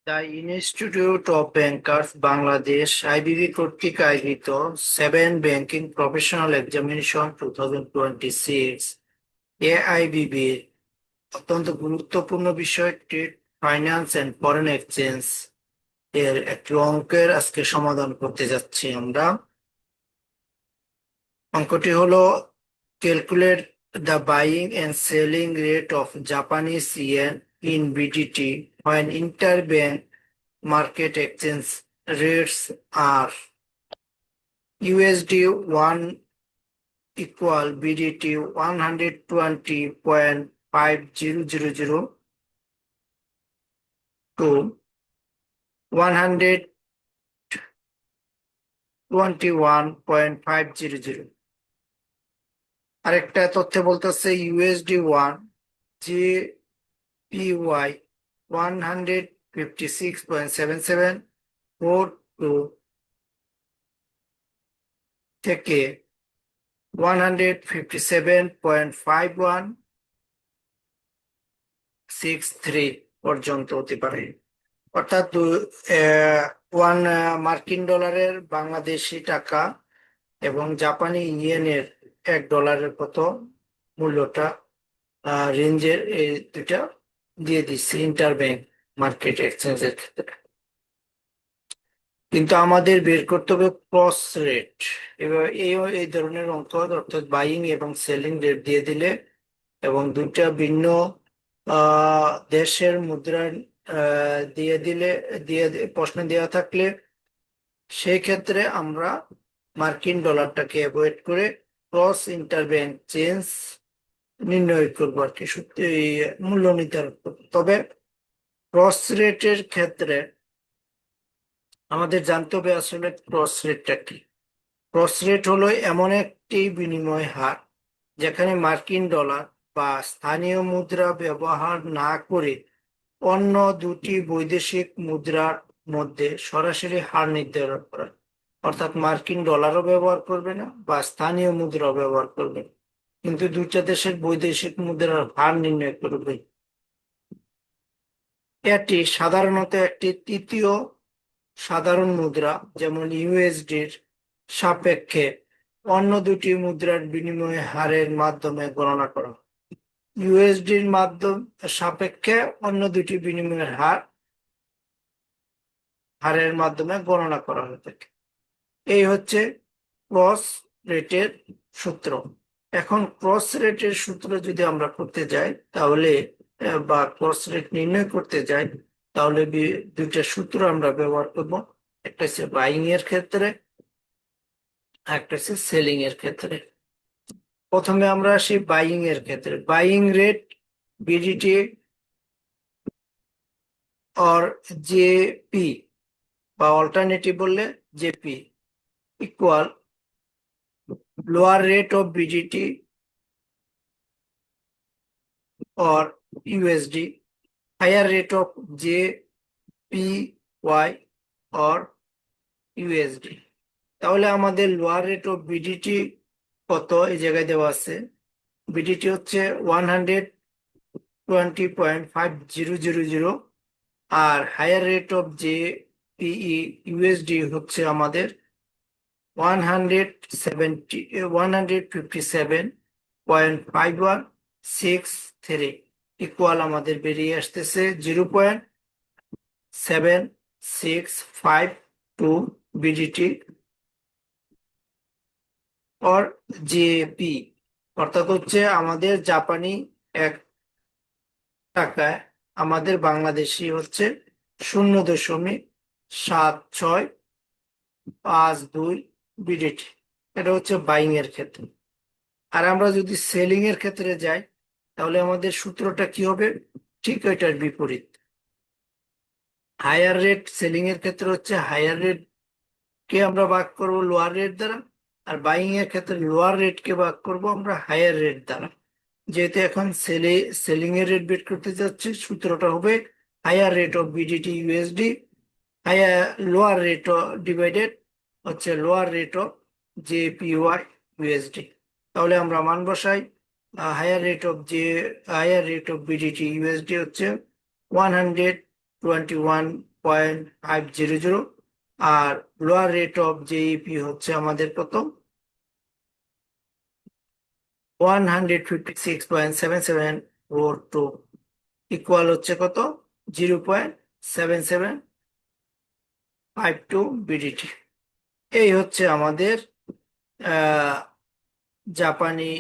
The institute of bankers Bangladesh IBB কর্তৃক আয়োজিত 7 banking professional examination 2026 এআইবিবি অত্যন্ত গুরুত্বপূর্ণ বিষয় trade finance and foreign exchange এর একটি অঙ্কের আজকে সমাধান করতে যাচ্ছি আমরা। অঙ্কটি হলো calculate the buying and selling rate of Japanese yen in BDT when interbank market exchange rates are USD 1 equal BDT 120.5000 to 121.500। আরেকটা তথ্য বলতেছে USD 1 JPY 156.7742 থেকে 157.5163 পর্যন্ত হতে পারে। অর্থাৎ মার্কিন ডলারের বাংলাদেশি টাকা এবং জাপানি ইয়েনের $1 কত মূল্যটা রেঞ্জের এই দুটা দিয়ে দিচ্ছে ইন্টারব্যাংক মার্কেট এক্সচেঞ্জের ক্ষেত্রে। কিন্তু আমাদের বের করতে হবে ক্রস রেট। এবার এই ধরনের অঙ্ক অর্থাৎ বাইং এবং সেলিং রেট দিয়ে দিলে এবং দুটা ভিন্ন দেশের মুদ্রা দিয়ে প্রশ্ন দেওয়া থাকলে সেই ক্ষেত্রে আমরা মার্কিন ডলারটাকে অ্যাভয়েড করে ক্রস ইন্টারব্যাংক চেঞ্জ নির্ণয় করবো আর কি, মূল্য নির্ধারণ করবো। তবে ক্রস রেটের ক্ষেত্রে আমাদের জানতে হবে আসলে ক্রস রেটটা কি। ক্রস রেট হলো এমন একটি বিনিময় হার যেখানে মার্কিন ডলার বা স্থানীয় মুদ্রা ব্যবহার না করে অন্য দুটি বৈদেশিক মুদ্রার মধ্যে সরাসরি হার নির্ধারণ করা। অর্থাৎ মার্কিন ডলারও ব্যবহার করবে না বা স্থানীয় মুদ্রাও ব্যবহার করবে না, কিন্তু দুইটা দেশের বৈদেশিক মুদ্রার হার নির্ণয় করবে। এটি সাধারণত একটি তৃতীয় সাধারণ মুদ্রা যেমন ইউএসডির সাপেক্ষে অন্য দুটি মুদ্রার বিনিময় হারের মাধ্যমে গণনা করা। ইউএসডির সাপেক্ষে অন্য দুটি বিনিময়ের হারের মাধ্যমে গণনা করা হয়ে থাকে। এই হচ্ছে ক্রস রেটের সূত্র। এখন ক্রস রেটের সূত্র যদি আমরা করতে যাই তাহলে বা ক্রস রেট নির্ণয় করতে যাই তাহলে দুইটা সূত্র আমরা ব্যবহার করব। একটা হচ্ছে বাইং এর ক্ষেত্রে, একটা হচ্ছে সেলিং এর ক্ষেত্রে। প্রথমে আমরা আসি বাইং এর ক্ষেত্রে। Buying rate BDT or JP বা অল্টারনেটিভ বললে JP equal lower rate of BDT or USD higher rate of JPY or USD। তাহলে আমাদের লোয়ার রেট অফ বিডিটি কত এই জায়গায় দেওয়া আছে। বিডিটি হচ্ছে 120.5000 আর higher rate of JPE USD হচ্ছে আমাদের 157.5163 ইকুয়াল আমাদের বেরিয়ে আসতেছে 0.7652 বিডিটি or জেপি। অর্থাৎ হচ্ছে আমাদের জাপানি এক টাকায় আমাদের বাংলাদেশি হচ্ছে 0.7652 বিডিটি। এটা হচ্ছে বাইং এর ক্ষেত্রে। আর আমরা যদি সেলিং এর ক্ষেত্রে যাই তাহলে আমাদের সূত্রটা কি হবে, ঠিক এটার বিপরীত। হায়ার রেট সেলিং এর ক্ষেত্রে হচ্ছে হায়ার রেট কে আমরা ভাগ করব লোয়ার রেট দ্বারা, আর বাইং এর ক্ষেত্রে লোয়ার রেট কে ভাগ করব আমরা হায়ার রেট দ্বারা। যেহেতু এখন সেলিং এর রেট বের করতে যাচ্ছে, সূত্রটা হবে higher rate of BDT USD higher lower rate divided হচ্ছে lower rate of JPY USD. তাহলে আমরা মান বসাই। Higher rate of BDT USD হচ্ছে 121 0.500 আর লোয়ার রেট অফ জেইপি হচ্ছে আমাদের কত 156.7742 ইকুয়াল হচ্ছে কত 0.7752 বিডিটি। এই হচ্ছে আমাদের আহ জাপানি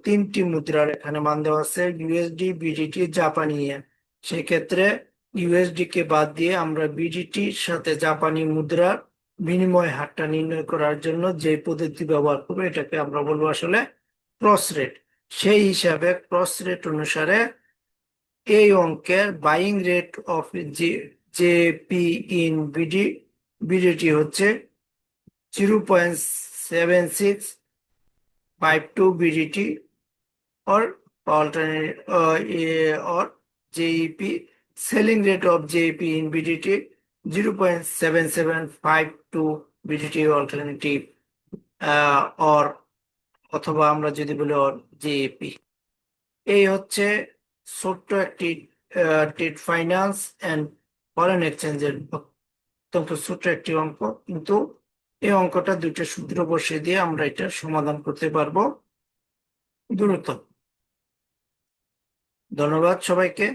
তিনটি মুদ্রার এখানে মান দেওয়া আছে ইউএসডি বিডিটি জাপানি ইয়েন। সেক্ষেত্রে ইউএসডি কে বাদ দিয়ে আমরা বিডিটির সাথে জাপানি মুদ্রার বিনিময় হারটা নির্ণয় করার জন্য যে পদ্ধতি ব্যবহার করবো এটাকে আমরা বলবো আসলে ক্রস রেট। সেই হিসাবে ক্রস রেট অনুসারে এই অঙ্কের buying rate of JP in BDT হচ্ছে 0.7652 BDT or alternate or JEP. Selling rate of JEP in BDT 0.7752 BDT alternative or অথবা আমরা যদি বলি or JEP। এই হচ্ছে ছোট্ট একটি ট্রেড ফাইন্যান্স এন্ড ফরেন এক্সচেঞ্জের অত্যন্ত ছোট্ট একটি অঙ্ক, কিন্তু এই অঙ্কটা দুইটা সূত্র বসিয়ে দিয়ে আমরা এটা সমাধান করতে পারবো দ্রুত। ধন্যবাদ সবাইকে।